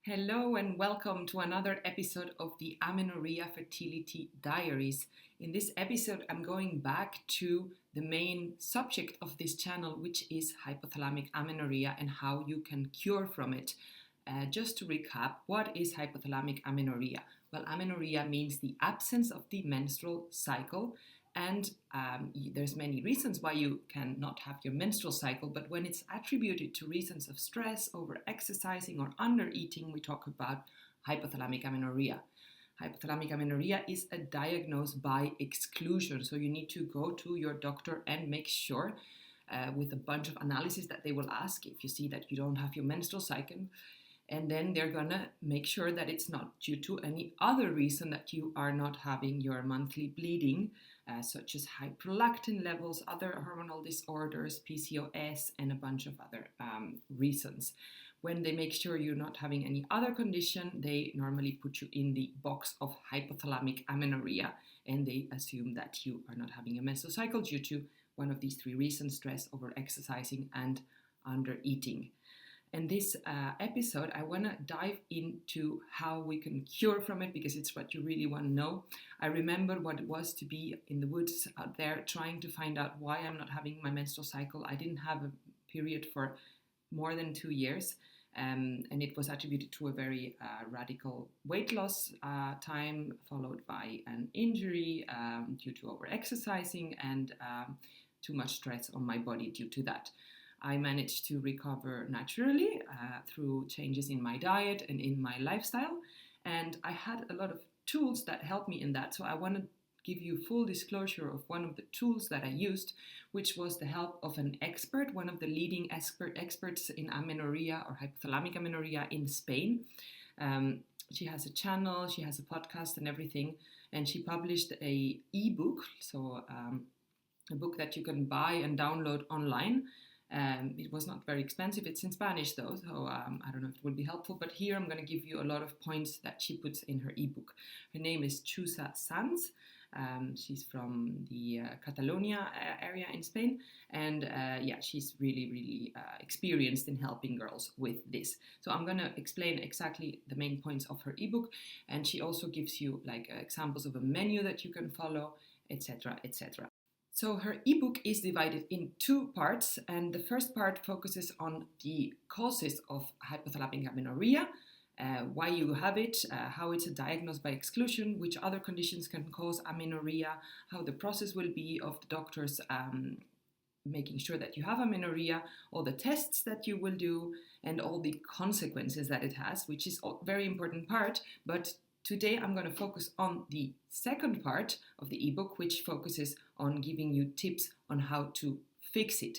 Hello and welcome to another episode of the Amenorrhea Fertility Diaries. In this episode, I'm going back to the main subject of this channel, which is hypothalamic amenorrhea and how you can cure from it. Just to recap, what is hypothalamic amenorrhea? Well, amenorrhea means the absence of the menstrual cycle. And there's many reasons why you cannot have your menstrual cycle, but when it's attributed to reasons of stress, over exercising or under eating, we talk about hypothalamic amenorrhea. Hypothalamic amenorrhea is a diagnosis by exclusion, so you need to go to your doctor and make sure with a bunch of analysis that they will ask if you see that you don't have your menstrual cycle. And then they're gonna make sure that it's not due to any other reason that you are not having your monthly bleeding, such as high prolactin levels, other hormonal disorders, PCOS, and a bunch of other reasons. When they make sure you're not having any other condition, they normally put you in the box of hypothalamic amenorrhea, and they assume that you are not having a menstrual cycle due to one of these three reasons: stress, over exercising, and under eating. In this episode, I want to dive into how we can cure from it, because it's what you really want to know. I remember what it was to be in the woods out there trying to find out why I'm not having my menstrual cycle. I didn't have a period for more than 2 years, and it was attributed to a very radical weight loss time, followed by an injury due to over-exercising and too much stress on my body due to that. I managed to recover naturally through changes in my diet and in my lifestyle. And I had a lot of tools that helped me in that. So I want to give you full disclosure of one of the tools that I used, which was the help of an expert, one of the leading experts in amenorrhea or hypothalamic amenorrhea in Spain. She has a channel, she has a podcast and everything. And she published an EBook, so a book that you can buy and download online. It was not very expensive. It's in Spanish though, so I don't know if it will be helpful, but here I'm going to give you a lot of points that she puts in her ebook. Her name is Sanz. She's from the Catalonia area in Spain, and she's really experienced in helping girls with this. So I'm going to explain exactly the main points of her ebook, and she also gives you like examples of a menu that you can follow, etc., etc. So her ebook is divided in two parts, and the first part focuses on the causes of hypothalamic amenorrhea, why you have it, how it's diagnosed by exclusion, which other conditions can cause amenorrhea, how the process will be of the doctors making sure that you have amenorrhea, all the tests that you will do, and all the consequences that it has, which is a very important part. But today I'm going to focus on the second part of the ebook, which focuses on giving you tips on how to fix it.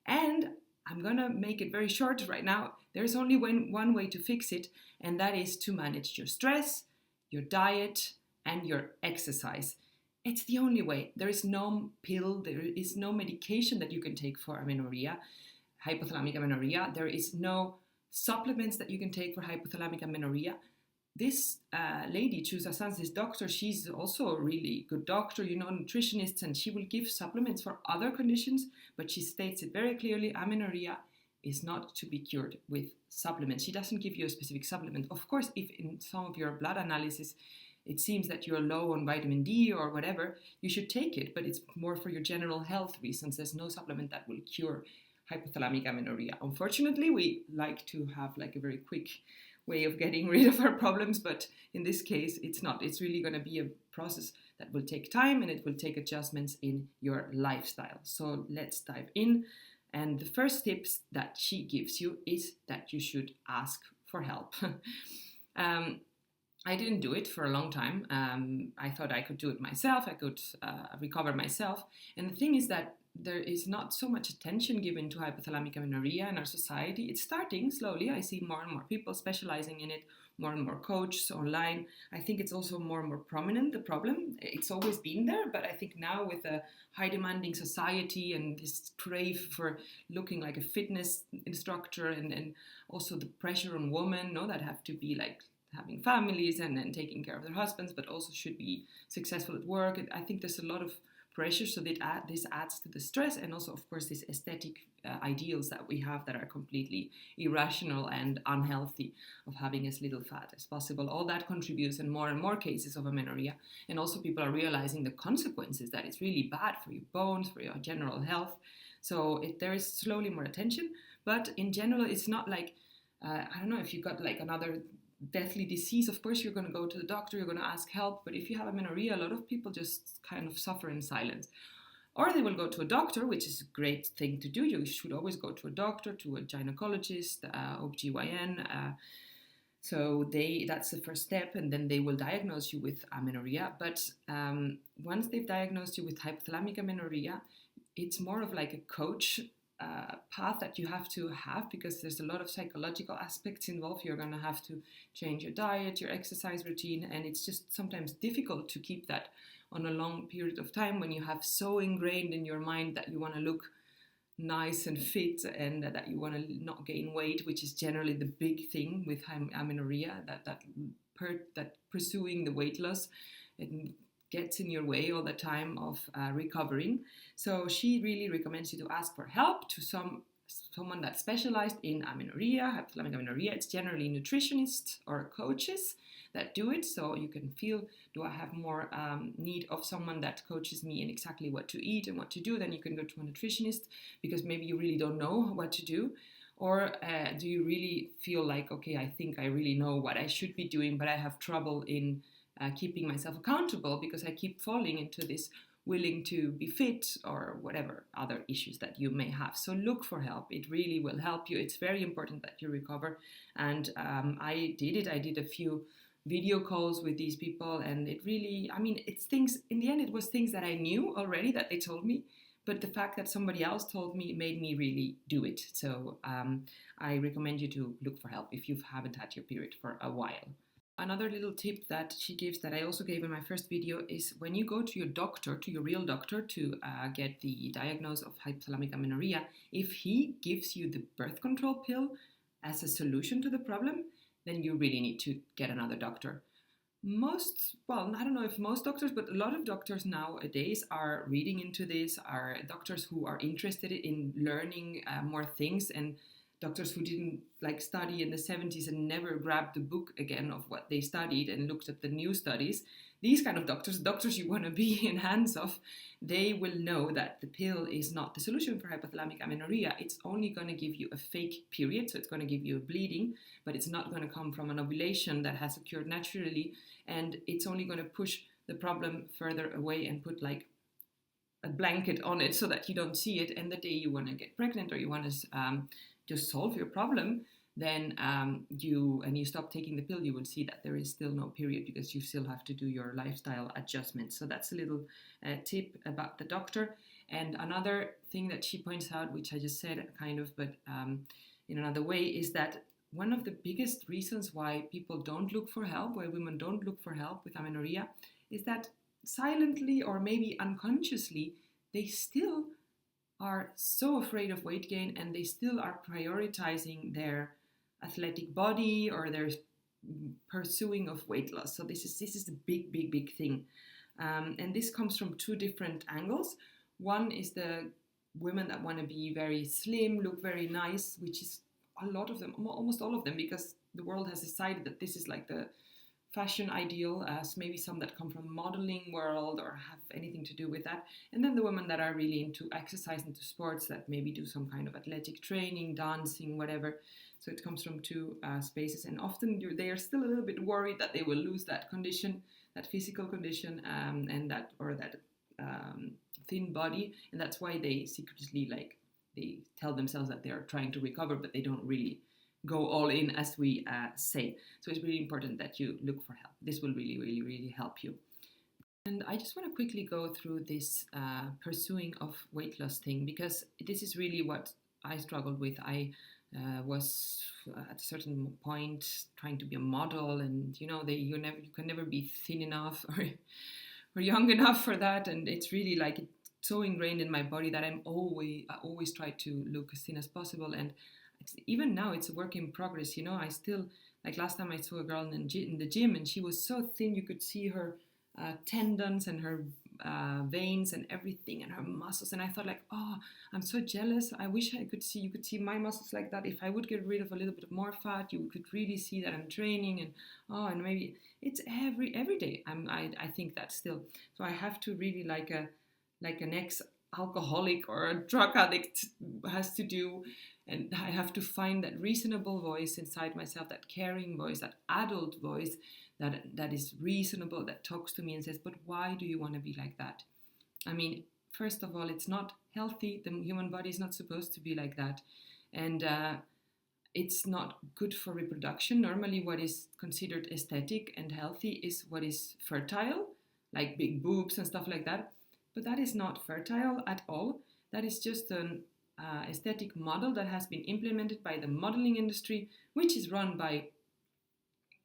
And I'm going to make it very short right now. There's only one way to fix it, and that is to manage your stress, your diet, and your exercise. It's the only way. There is no pill, there is no medication that you can take for amenorrhea, hypothalamic amenorrhea. There is no supplements that you can take for hypothalamic amenorrhea. This lady, Sanz, this doctor, she's also a really good doctor, nutritionist, and she will give supplements for other conditions, but she states it very clearly: amenorrhea is not to be cured with supplements. She doesn't give you a specific supplement. Of course, if in some of your blood analysis it seems that you're low on vitamin D or whatever, you should take it, but it's more for your general health reasons. There's no supplement that will cure hypothalamic amenorrhea. Unfortunately, we like to have like a very quick way of getting rid of our problems, but in this case it's not. It's really going to be a process that will take time, and it will take adjustments in your lifestyle. So let's dive in. And the first tips that she gives you is that you should ask for help. I didn't do it for a long time. I thought I could do it myself, I could recover myself. And the thing is that there is not so much attention given to hypothalamic amenorrhea in our society. It's starting slowly. I see more and more people specializing in it, more and more coaches online. I think it's also more and more prominent, the problem. It's always been there, but I think now with a high demanding society and this crave for looking like a fitness instructor, and also the pressure on women, that have to be like having families and taking care of their husbands, but also should be successful at work. I think there's a lot of pressure, so that this adds to the stress, and also, of course, these aesthetic ideals that we have that are completely irrational and unhealthy, of having as little fat as possible. All that contributes in more and more cases of amenorrhea, and also people are realizing the consequences, that it's really bad for your bones, for your general health. So there is slowly more attention, but in general, it's not like, I don't know, if you got like another deathly disease, of course you're going to go to the doctor, you're going to ask help. But if you have amenorrhea, a lot of people just kind of suffer in silence, or they will go to a doctor, which is a great thing to do. You should always go to a doctor, to a gynecologist, OBGYN. So that's the first step, and then they will diagnose you with amenorrhea. But once they've diagnosed you with hypothalamic amenorrhea, it's more of like a coach path that you have to have, because there's a lot of psychological aspects involved. You're going to have to change your diet, your exercise routine, and it's just sometimes difficult to keep that on a long period of time when you have so ingrained in your mind that you want to look nice and fit, and that you want to not gain weight, which is generally the big thing with amenorrhea, that pursuing the weight loss, it gets in your way all the time of recovering. So she really recommends you to ask for help to someone that's specialized in amenorrhea, hypothalamic amenorrhea. It's generally nutritionists or coaches that do it, so you can feel, do I have more need of someone that coaches me in exactly what to eat and what to do? Then you can go to a nutritionist, because maybe you really don't know what to do. Or do you really feel like, okay, I think I really know what I should be doing, but I have trouble in keeping myself accountable because I keep falling into this willing to be fit, or whatever other issues that you may have. So look for help. It really will help you. It's very important that you recover. And I did it. I did a few video calls with these people, and it really, it's things, in the end, it was things that I knew already, that they told me, but the fact that somebody else told me made me really do it. So I recommend you to look for help if you haven't had your period for a while. Another little tip that she gives, that I also gave in my first video, is when you go to your doctor, to your real doctor, to get the diagnosis of hypothalamic amenorrhea, if he gives you the birth control pill as a solution to the problem, then you really need to get another doctor. I don't know if most doctors, but a lot of doctors nowadays are reading into this, are doctors who are interested in learning more things, and doctors who didn't study in the 70s and never grabbed the book again of what they studied and looked at the new studies. These kind of doctors you want to be in hands of, they will know that the pill is not the solution for hypothalamic amenorrhea. It's only going to give you a fake period, so it's going to give you a bleeding, but it's not going to come from an ovulation that has occurred naturally, and it's only going to push the problem further away and put a blanket on it so that you don't see it. And the day you want to get pregnant, or you want to just solve your problem, then you stop taking the pill, you will see that there is still no period, because you still have to do your lifestyle adjustments. So that's a little tip about the doctor. And another thing that she points out, which I just said kind of, but in another way, is that one of the biggest reasons why people don't look for help, why women don't look for help with amenorrhea, is that silently, or maybe unconsciously, they still are so afraid of weight gain, and they still are prioritizing their athletic body or their pursuing of weight loss. So this is the big thing, and this comes from two different angles. One is the women that want to be very slim, look very nice, which is a lot of them, almost all of them, because the world has decided that this is like the fashion ideal, as maybe some that come from the modeling world or have anything to do with that. And then the women that are really into exercise, into sports, that maybe do some kind of athletic training, dancing, whatever. So it comes from two spaces, and often they are still a little bit worried that they will lose that condition, that physical condition, and that thin body, and that's why they secretly they tell themselves that they are trying to recover, but they don't really go all in, as we say. So it's really important that you look for help. This will really help you. And I just want to quickly go through this pursuing of weight loss thing, because this is really what I struggled with. I was at a certain point trying to be a model, and you can never be thin enough or young enough for that, and it's really it's so ingrained in my body that I always try to look as thin as possible. And even now it's a work in progress. I still, last time I saw a girl in the gym, and she was so thin you could see her tendons and her veins and everything, and her muscles. And I thought like, oh, I'm so jealous. I wish you could see my muscles like that. If I would get rid of a little bit more fat, you could really see that I'm training. And and maybe it's every day. I think that still. So I have to really like an ex-alcoholic or a drug addict has to do. And I have to find that reasonable voice inside myself, that caring voice, that adult voice that is reasonable, that talks to me and says, but why do you want to be like that? I mean, first of all, it's not healthy. The human body is not supposed to be like that. And it's not good for reproduction. Normally, what is considered aesthetic and healthy is what is fertile, like big boobs and stuff like that. But that is not fertile at all. That is just an aesthetic model that has been implemented by the modeling industry, which is run by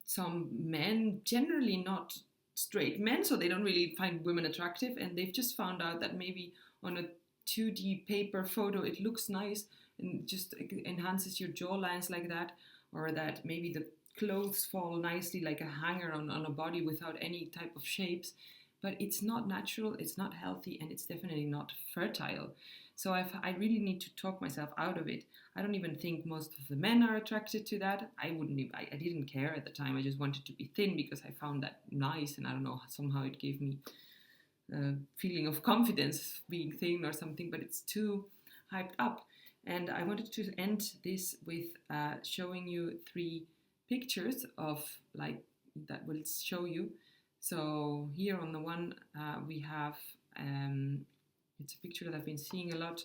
some men, generally not straight men, so they don't really find women attractive, and they've just found out that maybe on a 2D paper photo it looks nice and just enhances your jawlines like that, or that maybe the clothes fall nicely like a hanger on a body without any type of shapes. But it's not natural, it's not healthy, and it's definitely not fertile. So I really need to talk myself out of it. I don't even think most of the men are attracted to that. I didn't care at the time. I just wanted to be thin because I found that nice, and I don't know, somehow it gave me a feeling of confidence being thin or something, but it's too hyped up. And I wanted to end this with showing you 3 pictures of like that will show you. So here on the one we have it's a picture that I've been seeing a lot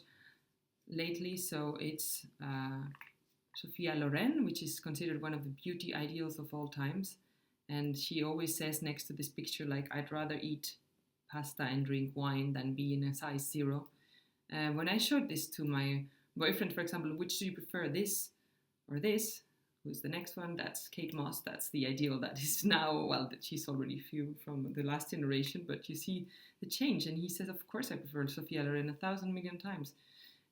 lately. So it's Sophia Loren, which is considered one of the beauty ideals of all times. And she always says next to this picture, like, I'd rather eat pasta and drink wine than be in a size 0. When I showed this to my boyfriend, for example, which do you prefer, this or this? Who's the next one? That's Kate Moss. That's the ideal that is now, well, that she's already few from the last generation, but you see the change. And he says, of course, I prefer Sophia Loren 1,000 million times.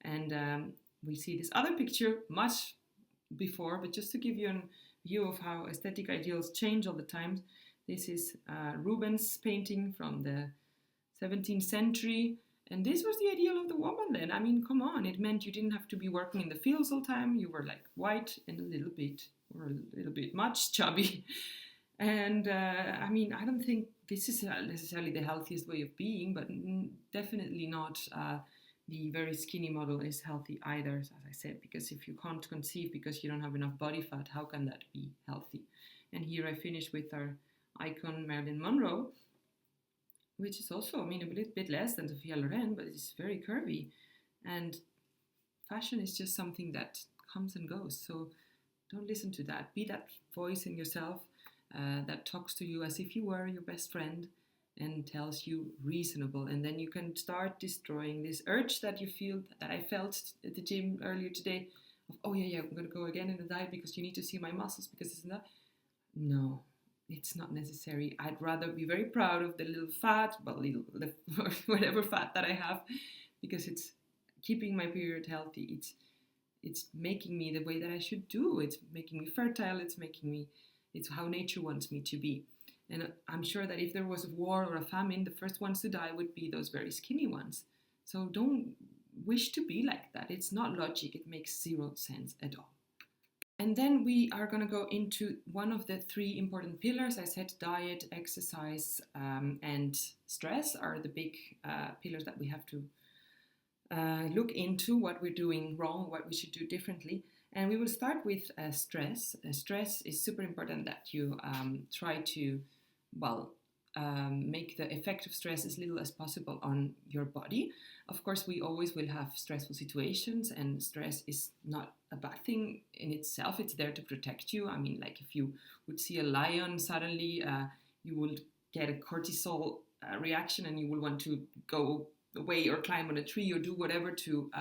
And we see this other picture much before, but just to give you a view of how aesthetic ideals change all the time. This is Rubens' painting from the 17th century. And this was the ideal of the woman then. I mean, come on. It meant you didn't have to be working in the fields all the time. You were like white and a little bit much chubby. And I mean, I don't think this is necessarily the healthiest way of being, but definitely not the very skinny model is healthy either, as I said, because if you can't conceive because you don't have enough body fat, how can that be healthy? And here I finish with our icon Marilyn Monroe, which is also, I mean, a little bit less than Sophia Loren, but it's very curvy. And fashion is just something that comes and goes. So don't listen to that. Be that voice in yourself that talks to you as if you were your best friend and tells you reasonable. And then you can start destroying this urge that you feel, that I felt at the gym earlier today, of, oh yeah, I'm going to go again in a diet because you need to see my muscles because it's not. No. It's not necessary. I'd rather be very proud of the little fat, but whatever fat that I have, because it's keeping my period healthy. It's making me the way that I should do. It's making me fertile. It's how nature wants me to be. And I'm sure that if there was a war or a famine, the first ones to die would be those very skinny ones. So don't wish to be like that. It's not logic. It makes 0 sense at all. And then we are going to go into one of the 3 important pillars. I said diet, exercise, and stress are the big pillars that we have to look into, what we're doing wrong, what we should do differently. And we will start with stress. Stress is super important that you try to, make the effect of stress as little as possible on your body. Of course, we always will have stressful situations, and stress is not a bad thing in itself. It's there to protect you. I mean, like if you would see a lion suddenly, you will get a cortisol reaction and you will want to go away or climb on a tree or do whatever to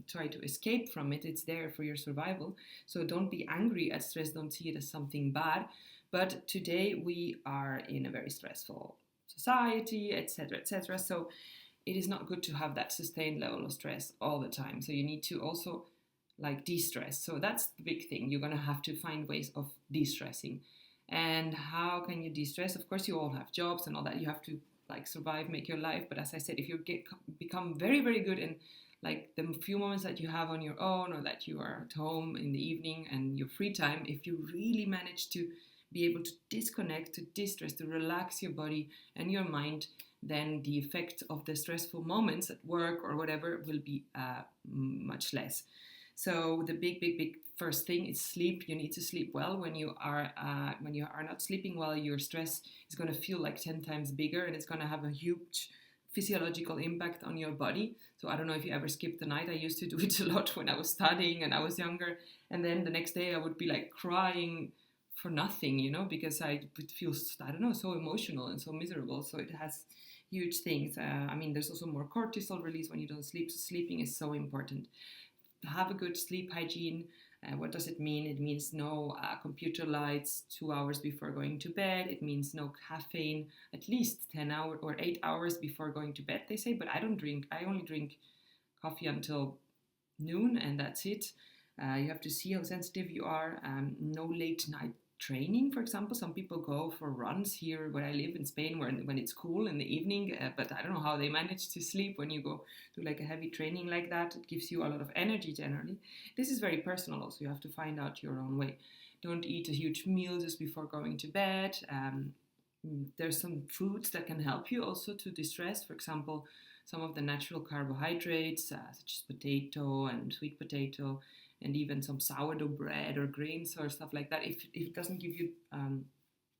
try to escape from it. It's there for your survival. So don't be angry at stress. Don't see it as something bad. But today we are in a very stressful society, etc., etc. So it is not good to have that sustained level of stress all the time. So you need to also like de-stress. So that's the big thing. You're going to have to find ways of de-stressing. And how can you de-stress? Of course, you all have jobs and all that. You have to like survive, make your life. But as I said, if you become very, very good in like the few moments that you have on your own, or that you are at home in the evening and your free time, if you really manage to be able to disconnect, to distress, to relax your body and your mind, then the effect of the stressful moments at work or whatever will be much less. So the big first thing is sleep. You need to sleep well. When you are not sleeping well, your stress is going to feel like 10 times bigger, and it's going to have a huge physiological impact on your body. So I don't know if you ever skipped the night. I used to do it a lot when I was studying and I was younger, and then the next day I would be like crying for nothing, because I would feel, I don't know, so emotional and so miserable. So it has huge things. There's also more cortisol release when you don't sleep. So sleeping is so important. Have a good sleep hygiene. What does it mean? It means no computer lights 2 hours before going to bed. It means no caffeine at least 10 hours or 8 hours before going to bed, they say. But I only drink coffee until noon, and that's it. You have to see how sensitive you are. No late night training, for example. Some people go for runs here where I live in Spain when it's cool in the evening, but I don't know how they manage to sleep when you go to like a heavy training like that. It gives you a lot of energy generally. This is very personal also. You have to find out your own way. Don't eat a huge meal just before going to bed. There's some foods that can help you also to distress. For example, some of the natural carbohydrates such as potato and sweet potato, and even some sourdough bread or grains or stuff like that. If it doesn't give you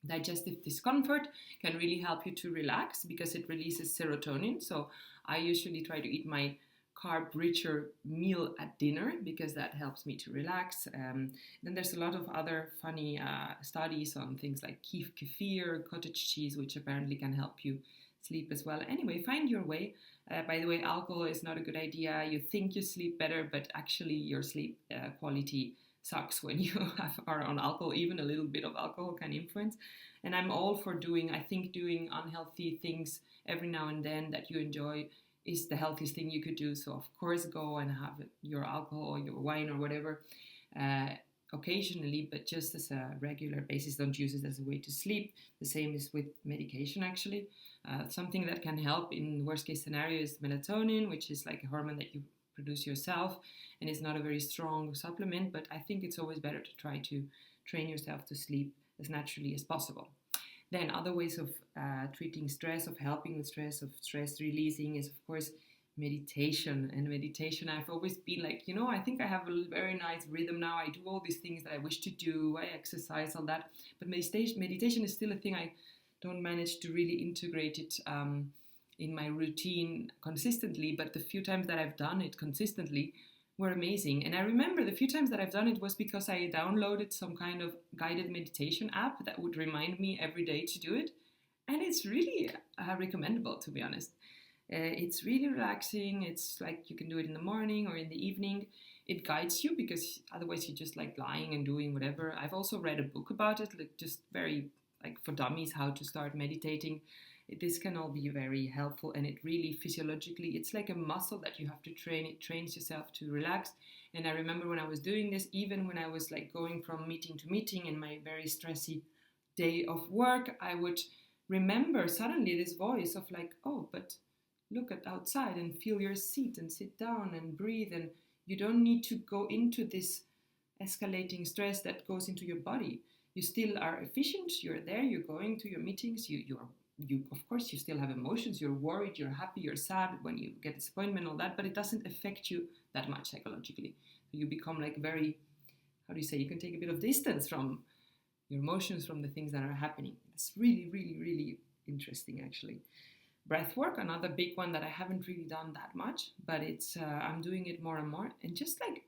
digestive discomfort, can really help you to relax because it releases serotonin. So I usually try to eat my carb-richer meal at dinner because that helps me to relax. Then there's a lot of other funny studies on things like kefir, cottage cheese, which apparently can help you sleep as well. Anyway, find your way. By the way, alcohol is not a good idea. You think you sleep better, but actually your sleep quality sucks when you are on alcohol. Even a little bit of alcohol can influence. And I'm all for doing unhealthy things every now and then that you enjoy is the healthiest thing you could do. So of course go and have your alcohol, your wine or whatever occasionally, but just as a regular basis. Don't use it as a way to sleep. The same is with medication actually. Something that can help in worst case scenario is melatonin, which is like a hormone that you produce yourself and is not a very strong supplement, but I think it's always better to try to train yourself to sleep as naturally as possible. Then other ways of treating stress, of helping with stress, of stress releasing is of course meditation. And meditation, I've always been like, I think I have a very nice rhythm now. I do all these things that I wish to do. I exercise, all that. But meditation is still a thing I don't manage to really integrate it in my routine consistently. But the few times that I've done it consistently were amazing. And I remember the few times that I've done it was because I downloaded some kind of guided meditation app that would remind me every day to do it. And it's really recommendable, to be honest. It's really relaxing. It's like you can do it in the morning or in the evening. It guides you because otherwise you're just like lying and doing whatever. I've also read a book about it, like just very like for dummies, how to start meditating. This can all be very helpful, and it really physiologically, it's like a muscle that you have to train. It trains yourself to relax. And I remember when I was doing this, even when I was like going from meeting to meeting in my very stressy day of work, I would remember suddenly this voice of like, oh, but look at outside and feel your seat and sit down and breathe. And you don't need to go into this escalating stress that goes into your body. You still are efficient. You're there. You're going to your meetings. You of course, you still have emotions. You're worried. You're happy. You're sad when you get disappointment, all that. But it doesn't affect you that much psychologically. You become like very, how do you say? You can take a bit of distance from your emotions, from the things that are happening. It's really, really, really interesting, actually. Breath work, another big one that I haven't really done that much, but it's I'm doing it more and more. And just like,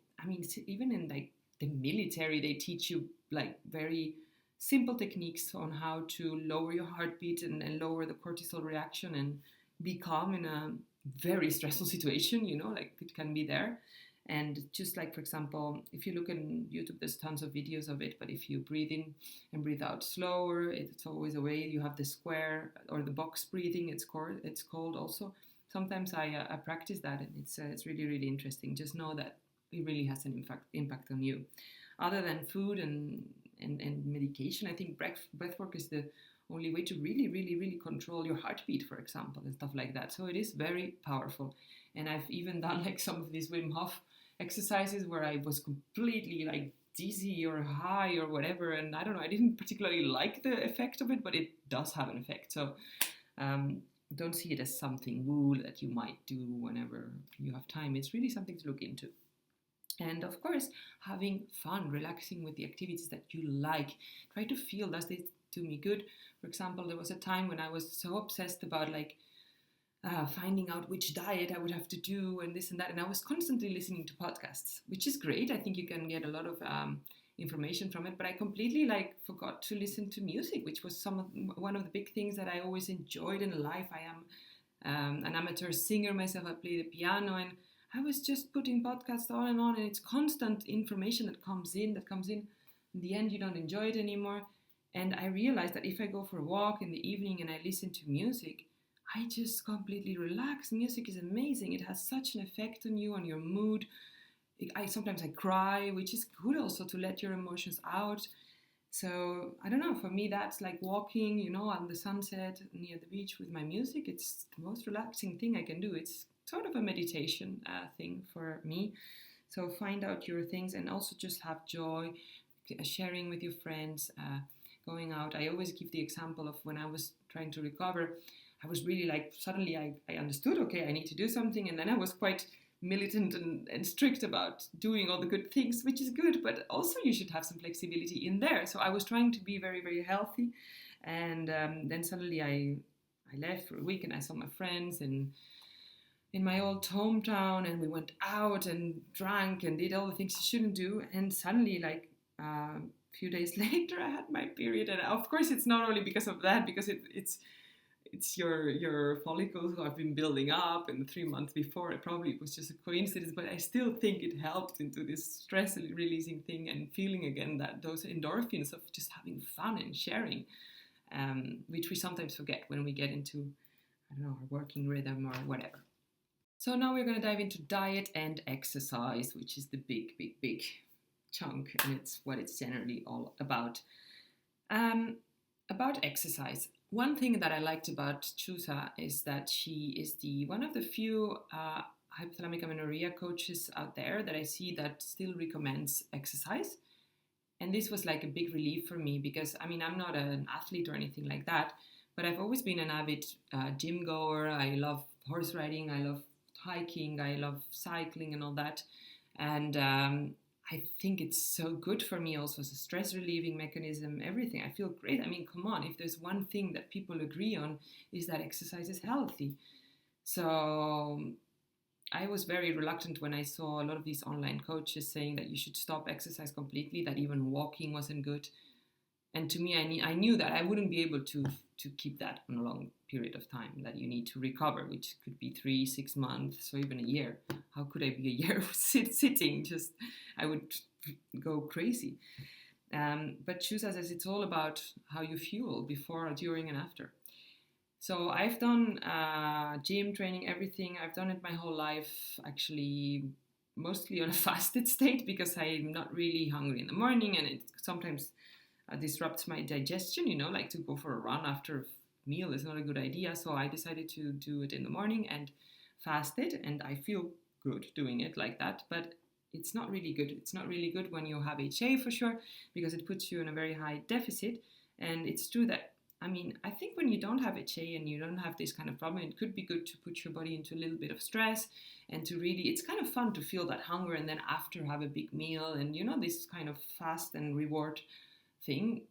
even in like the military, they teach you like very simple techniques on how to lower your heartbeat and lower the cortisol reaction and be calm in a very stressful situation, like it can be there. And just like, for example, if you look on YouTube, there's tons of videos of it, but if you breathe in and breathe out slower, it's always a way. You have the square or the box breathing, it's called also. Sometimes I practice that, and it's really, really interesting. Just know that it really has an impact on you. Other than food and and medication. I think breath work is the only way to really, really, really control your heartbeat, for example, and stuff like that. So it is very powerful. And I've even done like some of these Wim Hof exercises where I was completely like dizzy or high or whatever. And I don't know, I didn't particularly like the effect of it, but it does have an effect. So don't see it as something woo that you might do whenever you have time. It's really something to look into. And of course, having fun, relaxing with the activities that you like. Try to feel, does this do me good? For example, there was a time when I was so obsessed about like finding out which diet I would have to do and this and that. And I was constantly listening to podcasts, which is great. I think you can get a lot of information from it. But I completely like forgot to listen to music, which was one of the big things that I always enjoyed in life. I am an amateur singer myself. I play the piano, and I was just putting podcasts on, and it's constant information that comes in. In the end, you don't enjoy it anymore. And I realized that if I go for a walk in the evening and I listen to music, I just completely relax. Music is amazing. It has such an effect on you, on your mood. Sometimes I cry, which is good also to let your emotions out. So I don't know, for me that's like walking, on the sunset near the beach with my music. It's the most relaxing thing I can do. It's sort of a meditation thing for me. So find out your things and also just have joy, sharing with your friends, going out. I always give the example of when I was trying to recover, I was really like, suddenly I understood, okay, I need to do something. And then I was quite militant and strict about doing all the good things, which is good, but also you should have some flexibility in there. So I was trying to be very, very healthy. And then suddenly I left for a week and I saw my friends in my old hometown, and we went out and drank and did all the things you shouldn't do. And suddenly, like a few days later, I had my period. And of course, it's not only because of that, because it's your follicles who have been building up, and 3 months before it probably was just a coincidence, but I still think it helped into this stress releasing thing and feeling again that those endorphins of just having fun and sharing, which we sometimes forget when we get into, I don't know, our working rhythm or whatever. So now we're going to dive into diet and exercise, which is the big, big, big chunk, and it's what it's generally all about. About exercise. One thing that I liked about Chusa is that she is one of the few hypothalamic amenorrhea coaches out there that I see that still recommends exercise. And this was like a big relief for me because, I mean, I'm not an athlete or anything like that, but I've always been an avid gym goer. I love horse riding, I love hiking, I love cycling and all that. And I think it's so good for me also as a stress relieving mechanism, everything. I feel great. I mean, come on, if there's one thing that people agree on is that exercise is healthy. So I was very reluctant when I saw a lot of these online coaches saying that you should stop exercise completely, that even walking wasn't good. And to me, I knew that I wouldn't be able to keep that on a long period of time, that you need to recover, which could be 3-6 months or even a year. How could I be a year sitting? I would go crazy. But Chusa says it's all about how you fuel before, during, and after. So I've done gym training, everything. I've done it my whole life, actually, mostly on a fasted state because I'm not really hungry in the morning, and it sometimes disrupts my digestion, like to go for a run after a meal is not a good idea. So I decided to do it in the morning and fasted, and I feel good doing it like that. But it's not really good. It's not really good when you have HA for sure, because it puts you in a very high deficit. And it's true that, I mean, I think when you don't have HA and you don't have this kind of problem, it could be good to put your body into a little bit of stress and to really, it's kind of fun to feel that hunger and then after have a big meal and, this kind of fast and reward thing.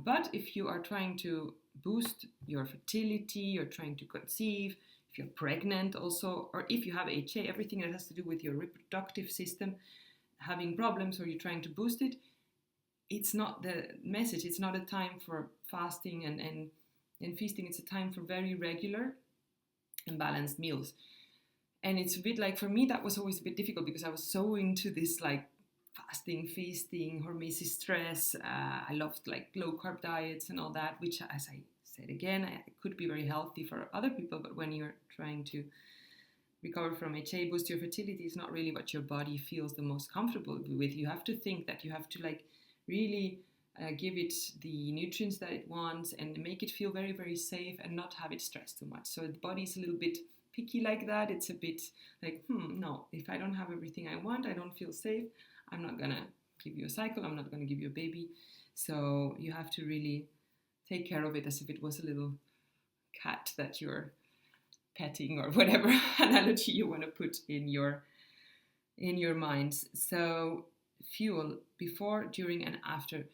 But if you are trying to boost your fertility, you're trying to conceive, if you're pregnant also, or if you have HA, everything that has to do with your reproductive system having problems or you're trying to boost it, it's not the message. It's not a time for fasting and feasting. It's a time for very regular and balanced meals. And it's a bit like, for me, that was always a bit difficult because I was so into this like fasting, feasting, hormesis stress. I loved like low carb diets and all that, which, as I said again, could be very healthy for other people. But when you're trying to recover from HA, boost your fertility, is not really what your body feels the most comfortable with. You have to think that you have to like really give it the nutrients that it wants, and make it feel very, very safe and not have it stressed too much. So the body is a little bit picky like that. It's a bit like, no, if I don't have everything I want, I don't feel safe, I'm not going to give you a cycle, I'm not going to give you a baby. So you have to really take care of it as if it was a little cat that you're petting, or whatever analogy you want to put in your minds. So fuel before, during, and after.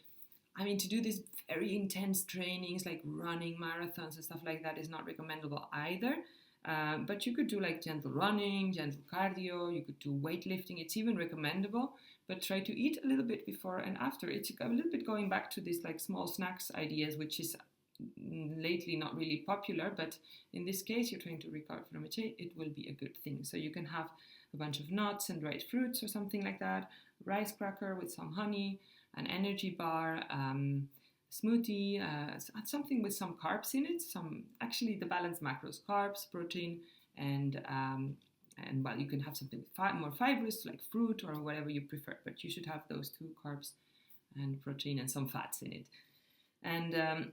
I mean, to do these very intense trainings like running marathons and stuff like that is not recommendable either. But you could do like gentle running, gentle cardio, you could do weightlifting. It's even recommendable, but try to eat a little bit before and after. It's a little bit going back to this like small snacks ideas, which is lately not really popular, but in this case you're trying to recover from it, it will be a good thing. So you can have a bunch of nuts and dried fruits or something like that, rice cracker with some honey, an energy bar, smoothie, something with some carbs in it, actually the balanced macros, carbs, protein, and well, you can have something more fibrous like fruit or whatever you prefer, but you should have those two, carbs and protein and some fats in it. And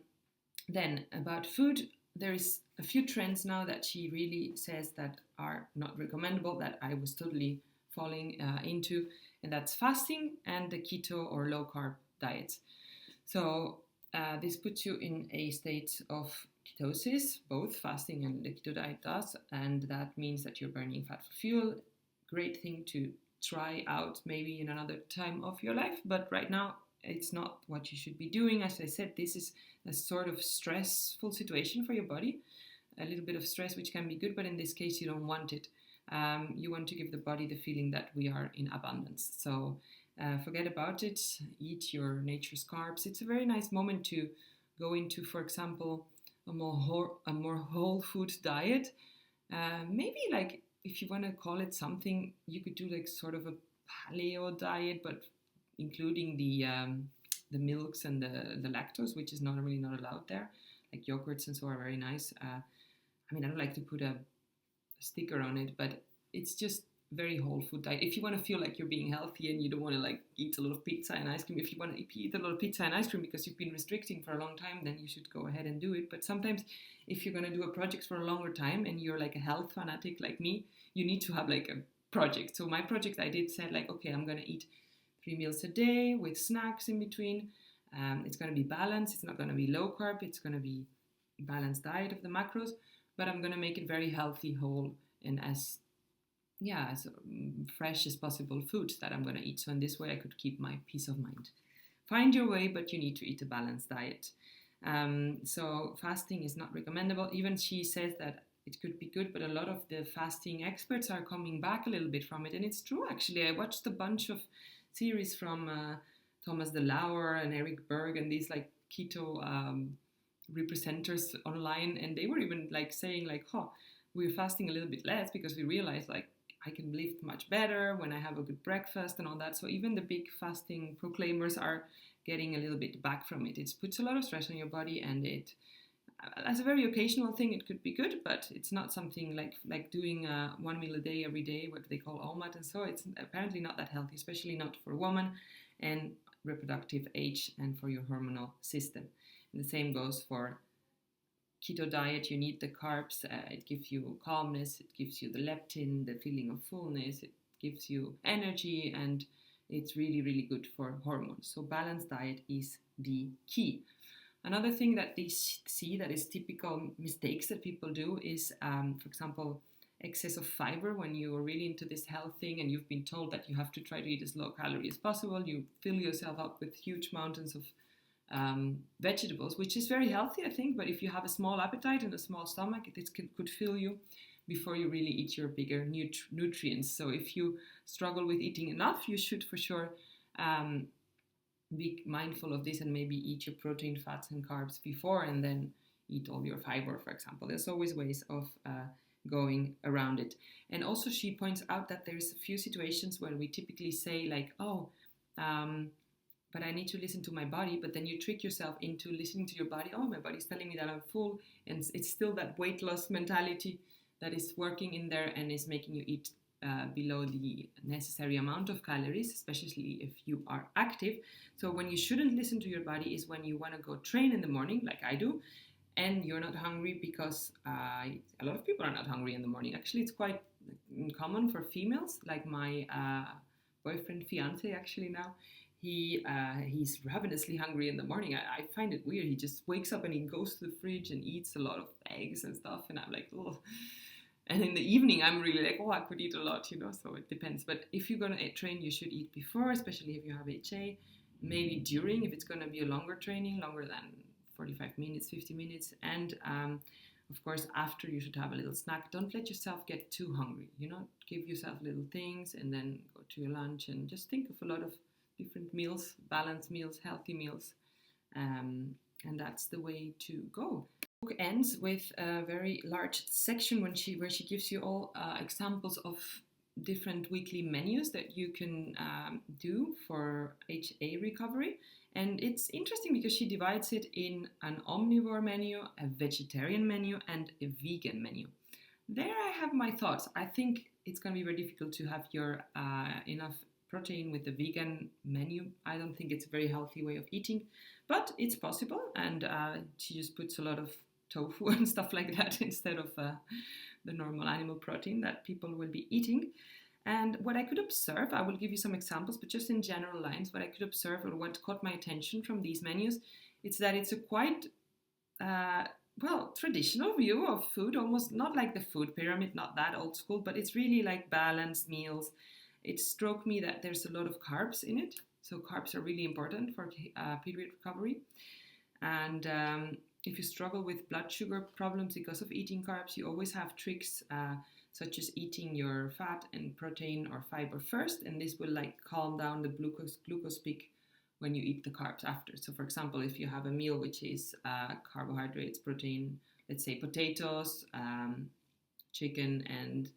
then about food, there is a few trends now that she really says that are not recommendable, that I was totally falling into, and that's fasting and the keto or low carb diets. So this puts you in a state of ketosis, both fasting and the keto diet does, and that means that you're burning fat for fuel. Great thing to try out maybe in another time of your life, but right now it's not what you should be doing. As I said, this is a sort of stressful situation for your body, a little bit of stress, which can be good, but in this case you don't want it. You want to give the body the feeling that we are in abundance. So forget about it, eat your nature's carbs. It's a very nice moment to go into, for example, a more whole food diet. Maybe like, if you want to call it something, you could do like sort of a paleo diet, but including the milks and the lactose, which is not allowed there. Like yogurts and so are very nice. I mean, I don't like to put a sticker on it, but it's just very whole food diet. If you want to feel like you're being healthy and you don't want to like eat a lot of pizza and ice cream, if you want to eat a lot of pizza and ice cream because you've been restricting for a long time, then you should go ahead and do it. But sometimes if you're going to do a project for a longer time and you're like a health fanatic like me, you need to have like a project. So my project I did said like, okay, I'm going to eat 3 meals a day with snacks in between. It's going to be balanced. It's not going to be low carb. It's going to be balanced diet of the macros, but I'm going to make it very healthy, whole, and as fresh as possible food that I'm going to eat. So in this way, I could keep my peace of mind. Find your way, but you need to eat a balanced diet. So fasting is not recommendable. Even she says that it could be good, but a lot of the fasting experts are coming back a little bit from it. And it's true, actually. I watched a bunch of series from Thomas DeLauer and Eric Berg and these like keto representers online, and they were even like saying like, we're fasting a little bit less because we realize like I can lift much better when I have a good breakfast and all that. So even the big fasting proclaimers are getting a little bit back from it. It puts a lot of stress on your body, and it, as a very occasional thing, it could be good, but it's not something like doing 1 meal a day every day, what they call OMAD, and so it's apparently not that healthy, especially not for a woman and reproductive age and for your hormonal system. And the same goes for keto diet. You need the carbs. It gives you calmness. It gives you the leptin, the feeling of fullness. It gives you energy, and it's really, really good for hormones. So balanced diet is the key. Another thing that they see that is typical mistakes that people do is, for example, excess of fiber. When you're really into this health thing and you've been told that you have to try to eat as low calorie as possible, you fill yourself up with huge mountains of vegetables, which is very healthy, I think, but if you have a small appetite and a small stomach, this could fill you before you really eat your bigger nutrients. So if you struggle with eating enough, you should for sure be mindful of this and maybe eat your protein, fats and carbs before, and then eat all your fiber, for example. There's always ways of going around it. And also she points out that there's a few situations where we typically say like, but I need to listen to my body, but then you trick yourself into listening to your body. Oh, my body's telling me that I'm full, and it's still that weight loss mentality that is working in there and is making you eat below the necessary amount of calories, especially if you are active. So when you shouldn't listen to your body is when you want to go train in the morning, like I do, and you're not hungry, because a lot of people are not hungry in the morning. Actually, it's quite common for females, like my boyfriend, fiance, actually now. He's ravenously hungry in the morning. I find it weird. He just wakes up and he goes to the fridge and eats a lot of eggs and stuff, and I'm like, oh. And in the evening, I'm really like, oh, I could eat a lot, so it depends. But if you're going to train, you should eat before, especially if you have HA. Maybe during, if it's going to be a longer training, longer than 45 minutes, 50 minutes. And of course, after, you should have a little snack. Don't let yourself get too hungry, give yourself little things and then go to your lunch, and just think of a lot of different meals, balanced meals, healthy meals. And that's the way to go. The book ends with a very large section where she gives you all examples of different weekly menus that you can do for HA recovery. And it's interesting because she divides it in an omnivore menu, a vegetarian menu, and a vegan menu. There I have my thoughts. I think it's going to be very difficult to have your enough protein with the vegan menu. I don't think it's a very healthy way of eating, but it's possible. And she just puts a lot of tofu and stuff like that instead of the normal animal protein that people will be eating. And what I could observe, I will give you some examples, but just in general lines, what I could observe or what caught my attention from these menus, it's that it's a quite, traditional view of food, almost not like the food pyramid, not that old school, but it's really like balanced meals. It struck me that there's a lot of carbs in it. So carbs are really important for period recovery. And if you struggle with blood sugar problems because of eating carbs, you always have tricks such as eating your fat and protein or fiber first, and this will calm down the glucose peak when you eat the carbs after. So for example, if you have a meal which is carbohydrates, protein, let's say potatoes, chicken, and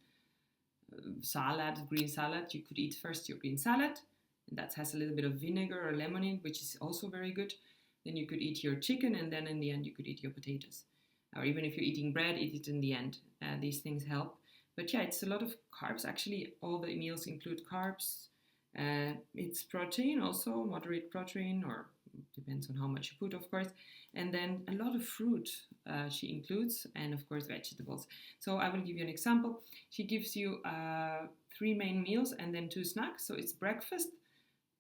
salad, green salad, you could eat first your green salad, and that has a little bit of vinegar or lemon in, which is also very good. Then you could eat your chicken, and then in the end you could eat your potatoes. Or even if you're eating bread, eat it in the end. These things help. But yeah, it's a lot of carbs. Actually, all the meals include carbs. It's protein also, moderate protein, or depends on how much you put, of course. And then a lot of fruit she includes, and of course vegetables. So I will give you an example. She gives you 3 main meals and then 2 snacks. So it's breakfast,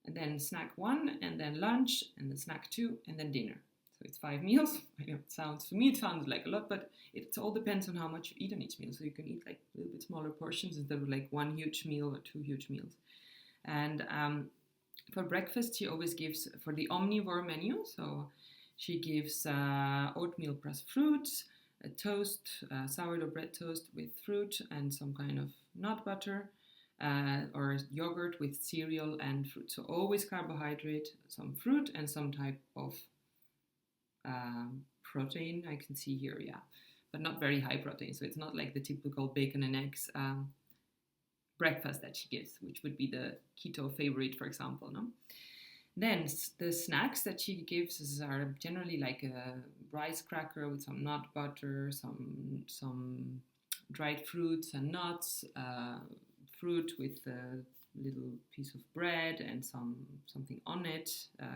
and then snack 1, and then lunch, and then snack 2, and then dinner. So it's 5 meals. I know to me it sounds like a lot, but it all depends on how much you eat on each meal. So you can eat a little bit smaller portions instead of 1 huge meal or 2 huge meals. And for breakfast, she always gives, for the omnivore menu, so she gives oatmeal plus fruits, a toast, sourdough bread toast with fruit and some kind of nut butter, or yogurt with cereal and fruit. So always carbohydrate, some fruit, and some type of protein. I can see here, yeah, but not very high protein. So it's not like the typical bacon and eggs breakfast that she gives, which would be the keto favorite, for example. No. Then the snacks that she gives are generally like a rice cracker with some nut butter, some dried fruits and nuts, fruit with a little piece of bread and something on it,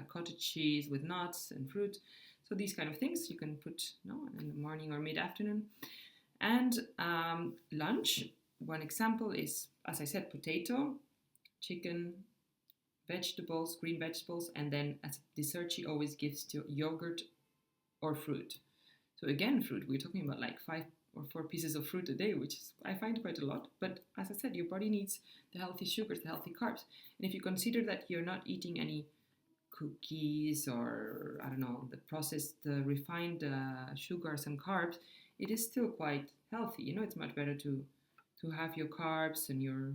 cottage cheese with nuts and fruit. So these kind of things you can put in the morning or mid-afternoon. And lunch, one example is, as I said, potato, chicken, vegetables, green vegetables, and then as dessert she always gives yogurt or fruit. So again, fruit, we're talking about 5 or 4 pieces of fruit a day, which is, I find quite a lot. But as I said, your body needs the healthy sugars, the healthy carbs. And if you consider that you're not eating any cookies or, I don't know, the processed, refined sugars and carbs, it is still quite healthy. It's much better to have your carbs and your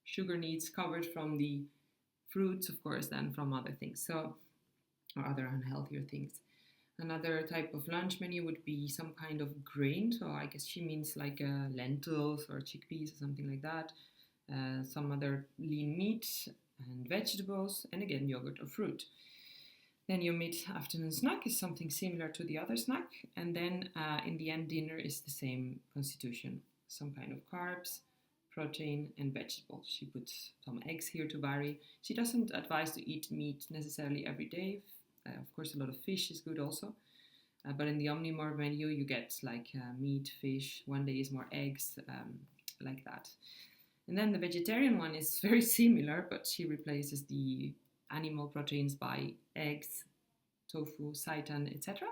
sugar needs covered from the fruits, of course, than from other things, or other unhealthier things. Another type of lunch menu would be some kind of grain. So I guess she means lentils or chickpeas or something like that. Some other lean meat and vegetables, and again, yogurt or fruit. Then your mid-afternoon snack is something similar to the other snack. And then in the end, dinner is the same constitution. Some kind of carbs, protein, and vegetables. She puts some eggs here to vary. She doesn't advise to eat meat necessarily every day. Of course, a lot of fish is good also. But in the Omnivore menu, you get like meat, fish. One day is more eggs, like that. And then the vegetarian one is very similar, but she replaces the animal proteins by eggs, tofu, seitan, etc.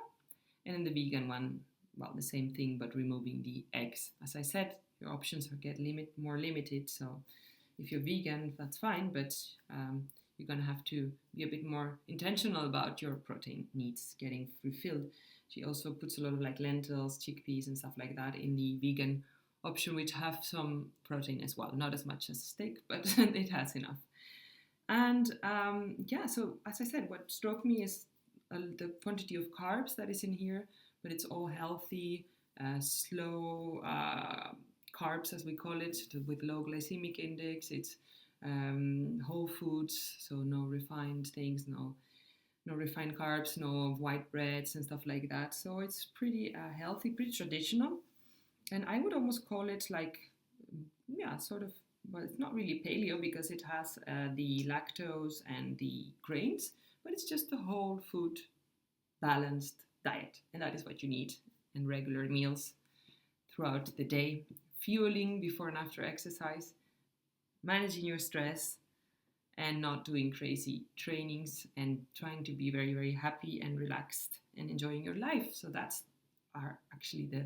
And then the vegan one, well, the same thing, but removing the eggs. As I said, your options get more limited. So if you're vegan, that's fine, but you're going to have to be a bit more intentional about your protein needs getting fulfilled. She also puts a lot of like lentils, chickpeas, and stuff like that in the vegan option, which have some protein as well. Not as much as steak, but it has enough. And so as I said, what struck me is the quantity of carbs that is in here, but it's all healthy, slow carbs, as we call it, with low glycemic index. It's whole foods, so no refined things, no refined carbs, no white breads and stuff like that. So it's pretty healthy, pretty traditional. And I would almost call it like, sort of, well, it's not really paleo because it has the lactose and the grains, but it's just a whole food balanced diet. And that is what you need in regular meals throughout the day. Fueling before and after exercise, managing your stress, and not doing crazy trainings, and trying to be very, very happy and relaxed and enjoying your life. So that's actually the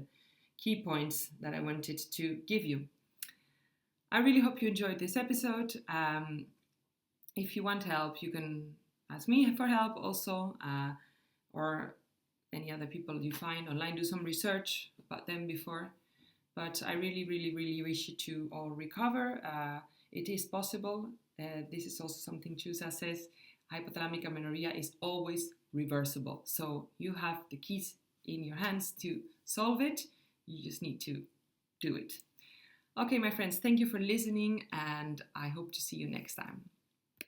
key points that I wanted to give you. I really hope you enjoyed this episode. If you want help, you can ask me for help also, or any other people you find online. Do some research about them before. But I really, really, really wish you to all recover. It is possible. This is also something Chusa says. Hypothalamic amenorrhea is always reversible. So you have the keys in your hands to solve it. You just need to do it. Okay, my friends, thank you for listening, and I hope to see you next time.